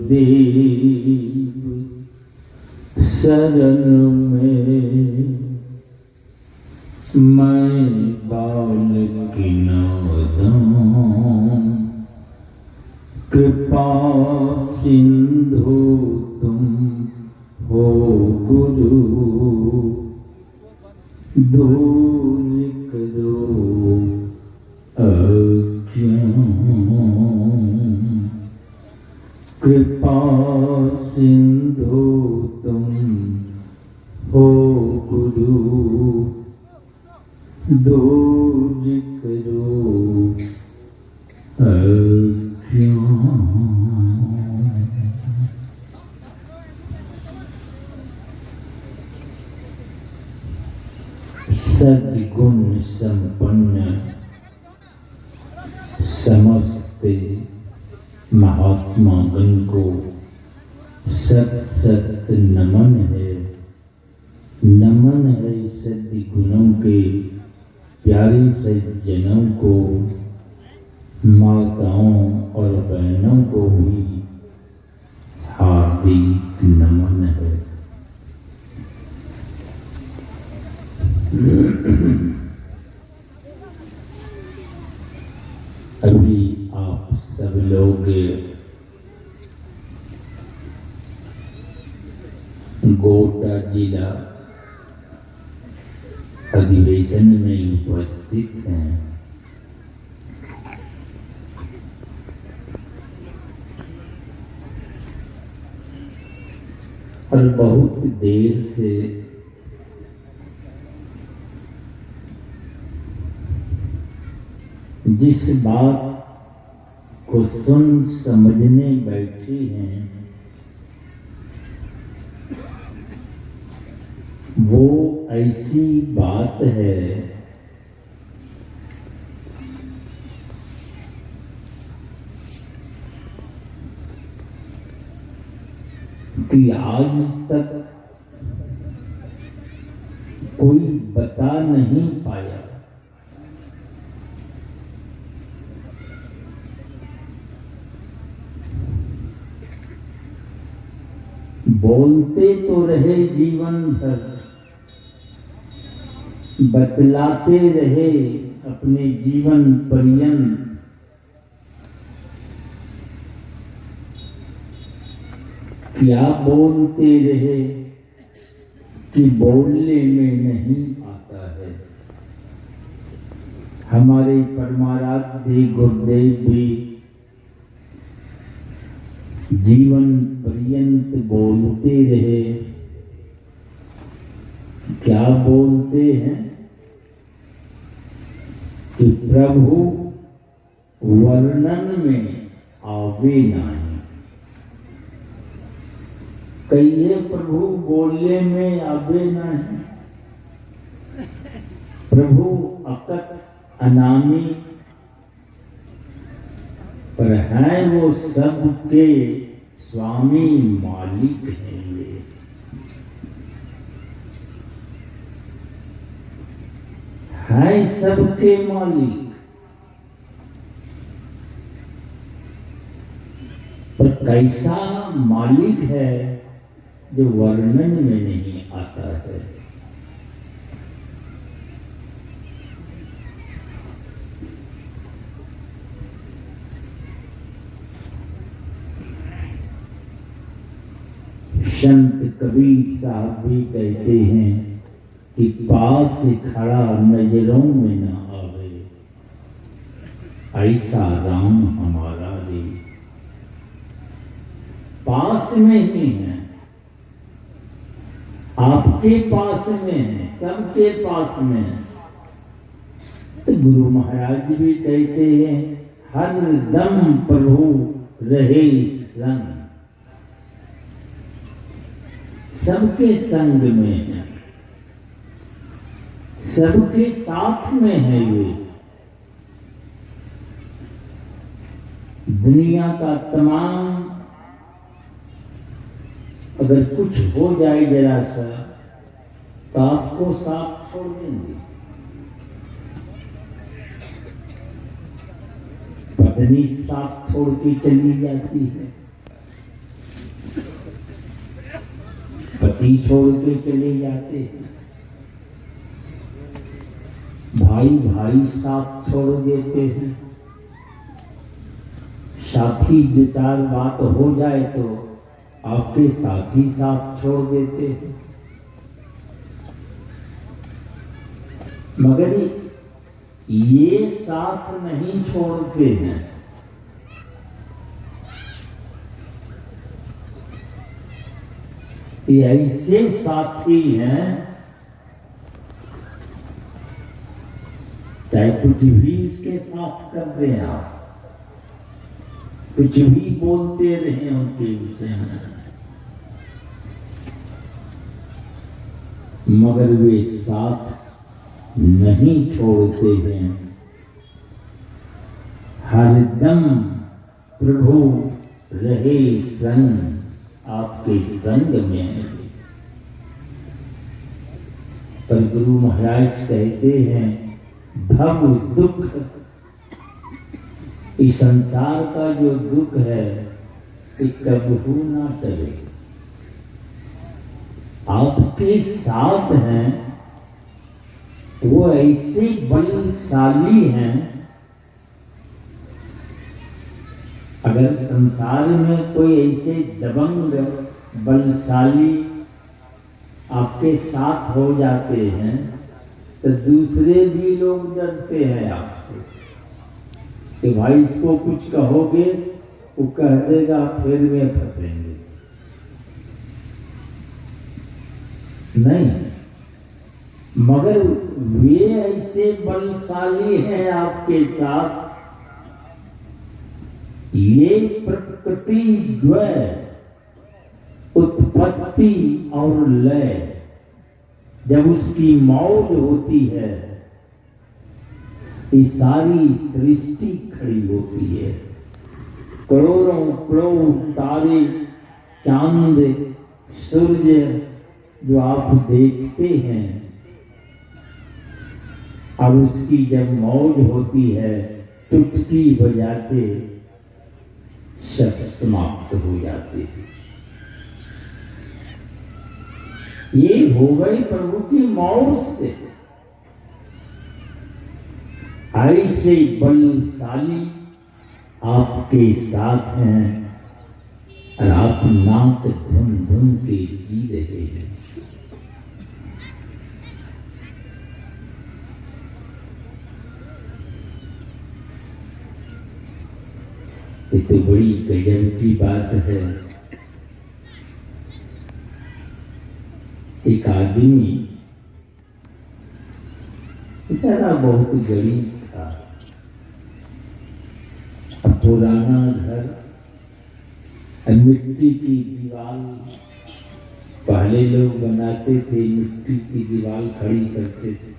गुरुदेव शरण में मैं बालक नादान, कृपा सिंधु तुम हो गुरु, दूर करो अज्ञान। कृपा सिंधु तुम हो गुरु, दूर करो अज्ञान। सद्गुण संपन्न समस्त महात्मा गण को सत सत नमन है। नमन है सद्गुणों के प्यारे सज्जनों को, माताओं और बहनों को भी हार्दिक नमन है। अभी आप सब लोग गोटा जिला अधिवेशन में उपस्थित हैं। और बहुत देर से जिस बात को सुन समझने बैठे हैं वो ऐसी बात है कि आज तक कोई बता नहीं पाया। बोलते तो रहे जीवन भर, बतलाते रहे अपने जीवन पर्यंत, क्या बोलते रहे कि बोलने में नहीं आता है। हमारे परमाराध्य गुरुदेव भी जीवन पर्यंत बोलते रहे। क्या बोलते हैं कि प्रभु वर्णन में आवे नहीं। कहिए प्रभु बोलने में आवे नहीं। प्रभु अकथ अनामी पर हैं वो सबके स्वामी मालिक हैं। ये हैं सबके मालिक, पर कैसा मालिक है जो वर्णन में नहीं आता है। संत कबीर साहब भी कहते हैं कि पास से खड़ा नजरों में न आवे, ऐसा राम हमारा रे। पास में ही है, आपके पास में है, सबके पास में है। तो गुरु महाराज भी कहते हैं हर दम प्रभु रहे संग। सबके संग में है, सबके साथ में है। ये दुनिया का तमाम अगर कुछ हो जाए जरा सा तो आपको साथ छोड़ देंगे। पत्नी साथ छोड़ के चली जाती है, पति छोड़ के चले जाते हैं, भाई भाई साथ छोड़ देते हैं, साथी दो चार बात हो जाए तो आपके साथी साथ छोड़ देते हैं। मगर ये साथ नहीं छोड़ते हैं। ये ऐसे साथी हैं, चाहे कुछ भी उसके साथ कर दें आप, कुछ भी बोलते रहे उनके विषय में, मगर वे साथ नहीं छोड़ते हैं। हरदम प्रभु रहे संग, आपके संग में है। पर गुरु महाराज कहते हैं भव दुख, इस संसार का जो दुख है ये कबहू ना टले। आपके साथ हैं, वो ऐसे बलशाली हैं, अगर संसार में कोई ऐसे दबंग बलशाली आपके साथ हो जाते हैं तो दूसरे भी लोग डरते हैं आपसे कि भाई इसको कुछ कहोगे वो कह देगा फिर में फंसेंगे। नहीं, मगर वे ऐसे बलशाली हैं आपके साथ, ये प्रकृति द्वय उत्पत्ति और लय, जब उसकी मौज होती है ये सारी सृष्टि खड़ी होती है। करोड़ों करोड़ तारे, चांद, सूर्य जो आप देखते हैं, और उसकी जब मौज होती है चुटकी बजाते सब समाप्त हो जाते हैं। ये हो गई प्रभु की मौज से। ऐसे बलशाली आपके साथ हैं और आप नाक धुन धुन के जी रहे हैं। ये तो बड़ी गजब की बात है। एक आदमी बेचारा बहुत गरीब था, पुराना घर, मिट्टी की दीवार, पहले लोग बनाते थे, मिट्टी की दीवार खड़ी करते थे,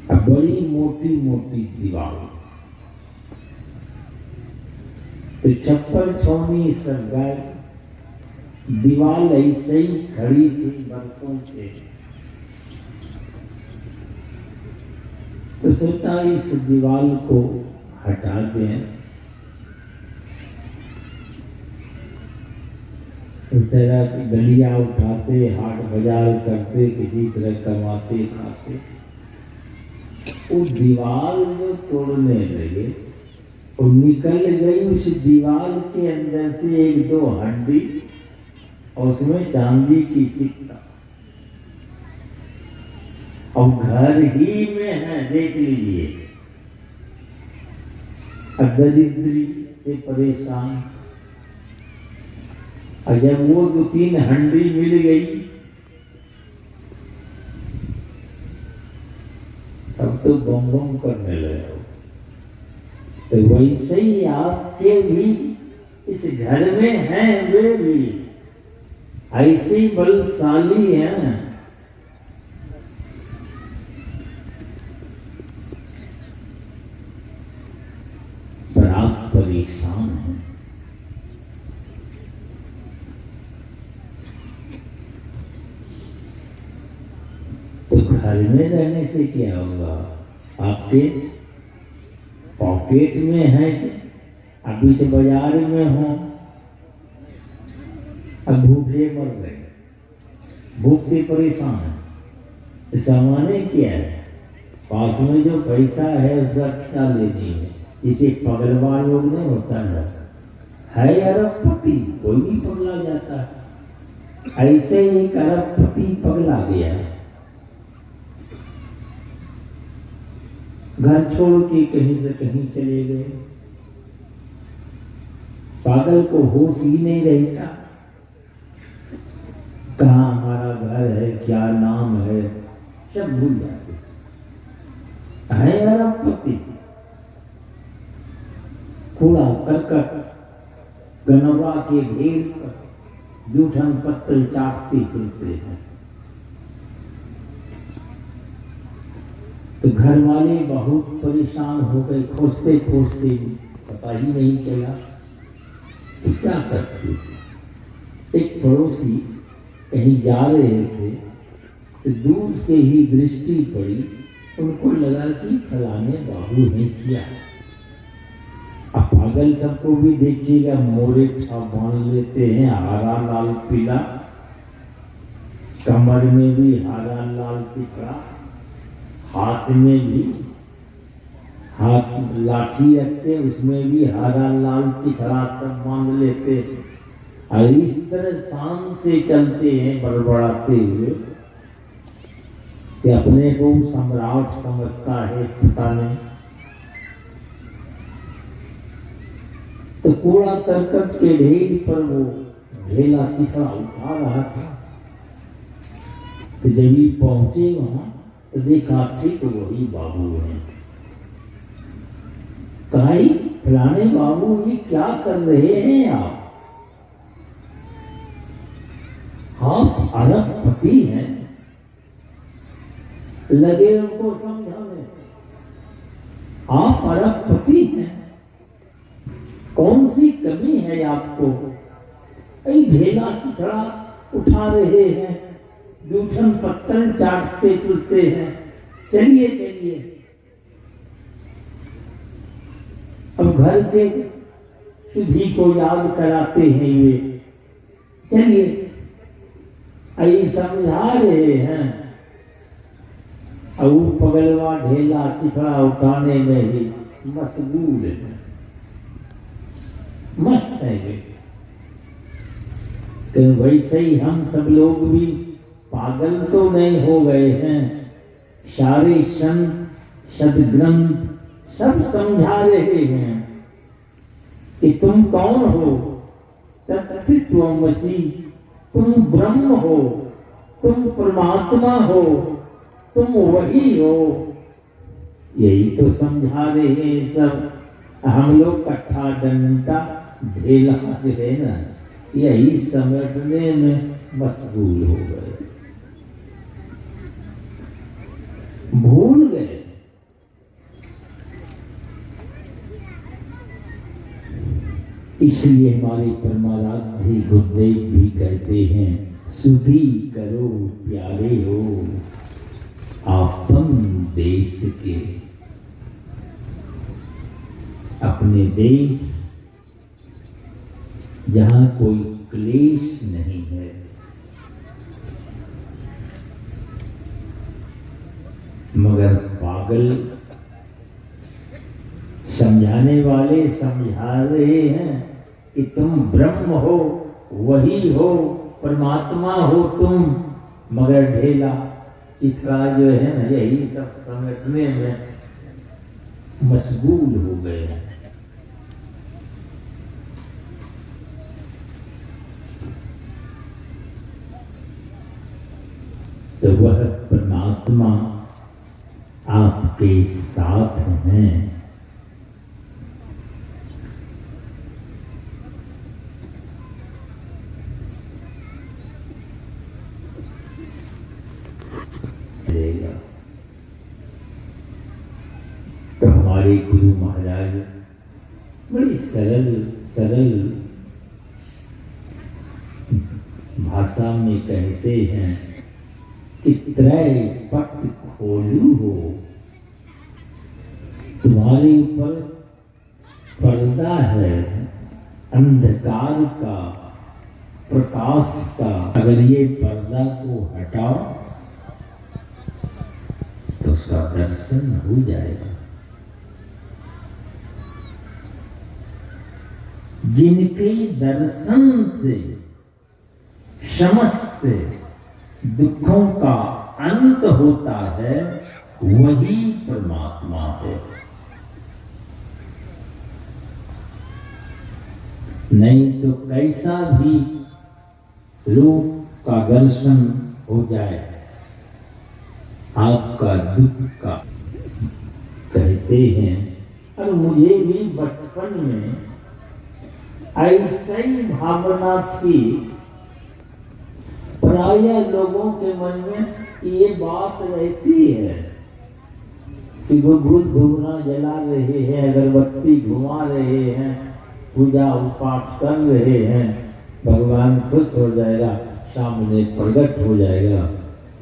अब बड़ी मोटी मोटी दीवार, तो छप्पर छौनी सब गए, दीवार ऐसे ही खड़ी थी बरसों से। तो सोचा इस दीवार को हटा दें, तो तेरा गलिया उठाते, हाट बाजार करते, किसी तरह कमाते खाते, वो दीवार जो तोड़ने लगे, वो निकल गई उस दीवार के अंदर से एक दो हड्डी और उसमें चांदी की सिक्का, और घर ही में है, देख लीजिए। दरिद्री से परेशान, और जब वो दो तीन हंडी मिल गई तब तो बम बम करने लगे। तो वैसे ही आपके भी इस घर में हैं, वे भी ऐसे बलशाली हैं। पर आप परेशान हैं। तो घर में रहने से क्या होगा? आपके पॉकेट में है, अभी से बाजार में हो, अब भूखे मर गए, भूख से परेशान है, इसका माने क्या है? पास में जो पैसा है उसका क्या लेनी है? इसे पगलवा लोग नहीं होता है अरबपति, कोई भी पगला जाता है। ऐसे ही एक अरबपति पगला गया, घर छोड़ के कहीं से कहीं चले गए। पागल को होश ही नहीं रहता, कहाँ हमारा घर है, क्या नाम है, सब भूल जाते है। अरबपति कूड़ा करकट गनवा के ढेर पर जूठन पत्थर चाटते फिरते हैं। तो घर वाले बहुत परेशान हो गए, खोजते खोजते पता ही नहीं चला तो क्या करते। एक पड़ोसी कहीं जा रहे थे तो दूर से ही दृष्टि पड़ी, उनको लगा कि फलाने बाबू ने किया। अब पागल सबको भी देखिएगा, मोरे ठा बांध लेते हैं, हरा लाल पीला, कमर में भी हरा लाल टिकड़ा, हाथ में भी हाथ लाठी रखते उसमें भी हरा लाल टिकड़ा सब बांध लेते और इस तरह शान से चलते हैं बड़बड़ाते हुए कि अपने को सम्राट समझता है, पता नहीं। तो कूड़ा करकट के ढेर पर वो ढेला टिकड़ा उठा रहा था। तो जब ही पहुंचे वहां तो देखा ठीक वही बाबू है। कहा फलाने बाबू ये क्या कर रहे हैं आप अरबपति हैं। लगे उनको समझाने, आप अरबपति हैं, कौन सी कमी है आपको? ढेला टिकड़ा उठा रहे हैं, जूठन पत्थर चाटते फिरते हैं, चलिए चलिए। अब घर के सुधी को याद कराते हैं वे, चलिए आई समझा रहे हैं। और पगलवा ढेला टिकड़ा उठाने में ही मशगूल है, मस्त है वे। तो वैसे ही हम सब लोग भी पागल तो नहीं हो गए हैं। सारे संत सदग्रंथ सब समझा रहे हैं कि तुम कौन हो? तत्त्वमसि, तुम ब्रह्म हो, तुम परमात्मा हो, तुम वही हो। यही तो समझा रहे हैं सब। हम लोग कट्ठा डंडा ढेला जो है ना, यही समझने में मशगूल हो गए, भूल गए। इसलिए हमारे परमाराध्य गुरुदेव भी कहते हैं, सुधी करो प्यारे हो आपन देश के। अपने देश जहां कोई क्लेश नहीं है, मगर पागल समझाने वाले समझा रहे हैं कि तुम ब्रह्म हो, वही हो, परमात्मा हो तुम, मगर ढेला चित्रा जो है ना, यही सब समझने में मशगूल हो गए हैं। तो वह परमात्मा आपके साथ हैं। तो हमारे गुरु महाराज बड़ी सरल सरल भाषा में कहते हैं कि त्रय पट खोलू हो, तुम्हारे ऊपर पर्दा है अंधकार का, प्रकाश का अगर ये पर्दा को हटाओ तो उसका दर्शन हो जाएगा। जिनके दर्शन से समस्त दुखों का अंत होता है वही परमात्मा है। नहीं तो कैसा भी रूप का दर्शन हो जाए आपका दुख का कहते हैं। और मुझे भी बचपन में ऐसा ही भावना थी। प्राय लोगों के मन में ये बात रहती है कि वो भूत धूना जला रहे हैं, अगरबत्ती घुमा रहे हैं, पूजा पाठ कर रहे हैं, भगवान खुश हो जाएगा, सामने प्रकट हो जाएगा,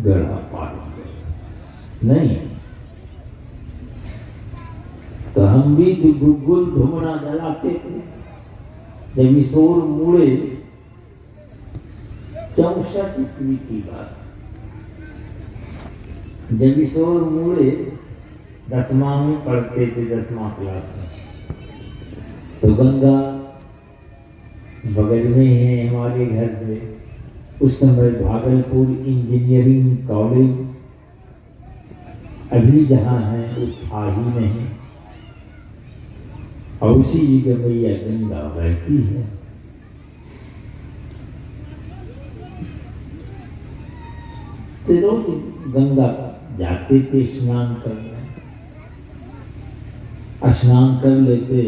गड़ा पार हो जाएगा। नहीं, तो हम भी तो गुल धुमना जलाते थे। जब ईश्वर मुड़े 64 ईस्वी की बात, जब ईश्वर मुड़े 10वां में पढ़ते थे, 10वां क्लास में, तो गंगा बगल में है हमारे घर से। उस समय भागलपुर इंजीनियरिंग कॉलेज अभी जहाँ है वो था ही नहीं, और उसी जगह मैया गंगा बहती है। तो रोज गंगा जाते थे स्नान करने, स्नान कर लेते,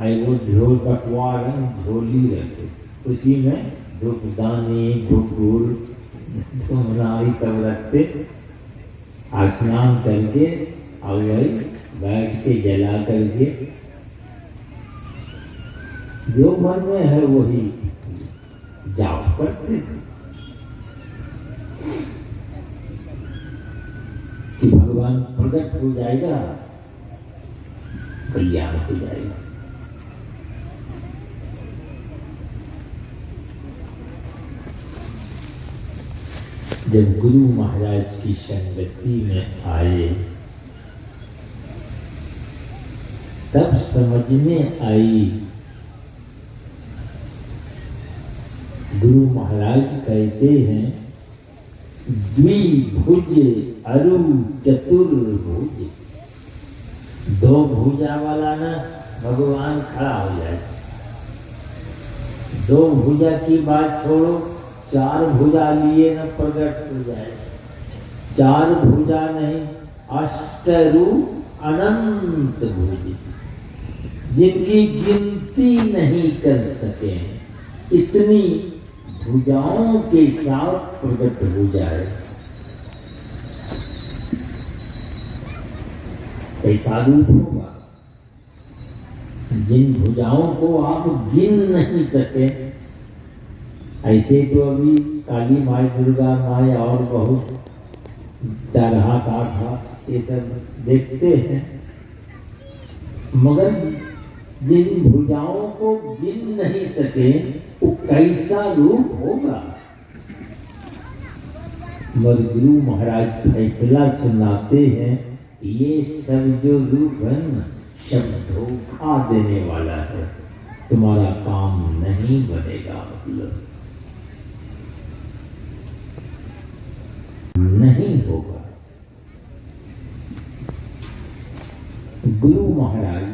आई वो झोल पटवार झोली रहते, उसी में धूपदानी धूपुर धुमनाई सब रखते, स्नान करके और वही बैठ के जला करके जो मन में है वही जाप करते थे कि भगवान प्रकट हो जाएगा, कल्याण हो जाएगा। जब गुरु महाराज की संगति में आए तब समझ में आई। गुरु महाराज कहते हैं द्विभुज अरु चतुर्भुज। दो भुजा वाला ना भगवान खड़ा हो जाए, दो भुजा की बात छोड़ो, 4 भुजा लिए न प्रकट हो जाए। 4 भुजा नहीं, अष्टरू अनंत भुज, जिनकी गिनती नहीं कर सके, इतनी भुजाओं के साथ प्रकट हो जाए। कैसा रूप होगा जिन भुजाओं को आप गिन नहीं सके। ऐसे तो अभी काली माई, दुर्गा माई और बहुत 4 हाथ 8 हाथ ये सब देखते हैं, मगर जिन भुजाओं को गिन नहीं सके वो कैसा रूप होगा। मगर गुरु महाराज फैसला सुनाते हैं, ये सब जो रूप है ना सब धोखा देने वाला है, तुम्हारा काम नहीं बनेगा, मतलब नहीं होगा। गुरु महाराज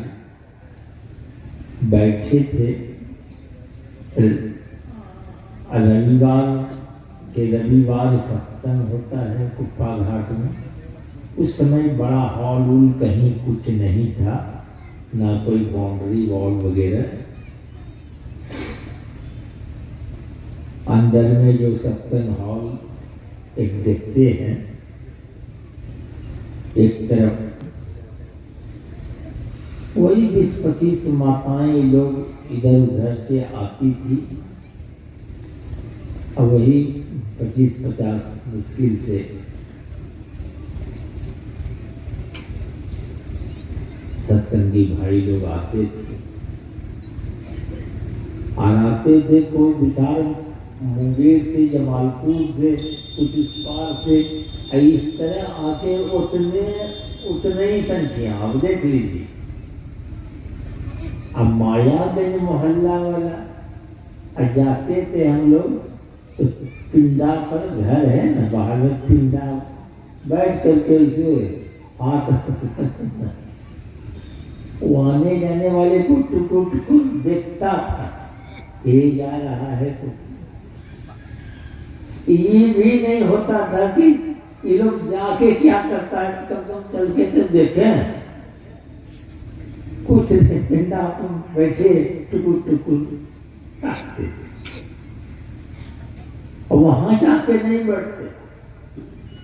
बैठे थे रविवार सत्संग होता है कुप्पा घाट में। उस समय बड़ा हॉल वूल कहीं कुछ नहीं था, ना कोई बाउंड्री वॉल वगैरह। अंदर में जो सत्संग हॉल एक देखते हैं, एक तरफ वही 20-25 माताएं लोग इधर उधर से आती थी, और वही 25-50 मुश्किल से सत्संगी भाई लोग आते थे। और आते थे कोई विचार मुंगेर से, जमालपुर से, कुछ इस पार से, इस तरह आके उतने ही संख्या। अब देख लीजिए, अब मायागंज मोहल्ला वाला जाते थे हम लोग, तो पिंडा पर घर है ना, बाहर में पिंडा बैठ करके इसे हाथ वो आने जाने वाले को टुकुर टुकुर देखता था, ये जा रहा है तो ये भी नहीं होता था कि ये लोग जाके क्या करता है, कम से कम चल के तो देखें। कुछ पिंडा अपन बैठे टुकुर टुकुर और वहां जाके नहीं बैठते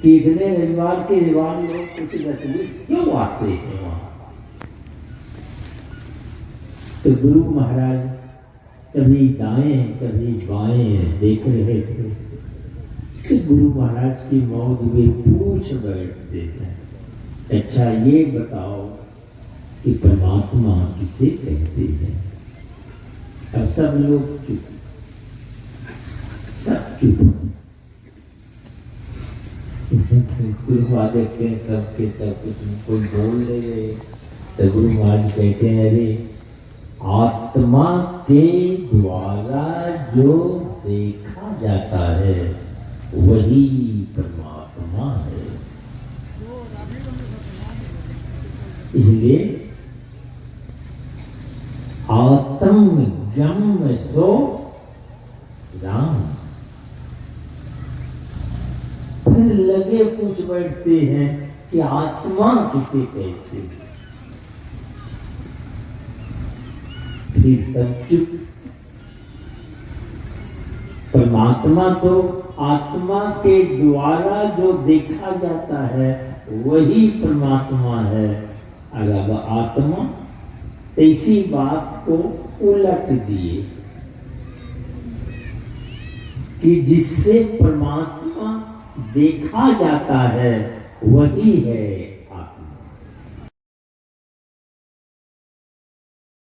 कि इतने रविवार के रिवाज लोग कुछ 10-20 क्यों आते हैं वहां। तो गुरु महाराज कभी दाएं कभी बाएं देख रहे थे, तो गुरु महाराज की मौज में पूछ बैठते हैं, अच्छा ये बताओ कि परमात्मा किसे कहते हैं। अब सब लोग चुप, सब चुप। गुरु महाराज देखते हैं सबके सब कुछ कोई बोल ले रहे, तो गुरु महाराज कहते हैं अरे आत्मा के द्वारा जो देखा जाता है वही परमात्मा है। इसलिए आत्म ज्ञम सो राम। फिर लगे पूछ बैठते हैं कि आत्मा किसे कहते हैं। फिर सब चुप। परमात्मा तो आत्मा के द्वारा जो देखा जाता है वही परमात्मा है। अगर आत्मा इसी बात को उलट दिए कि जिससे परमात्मा देखा जाता है वही है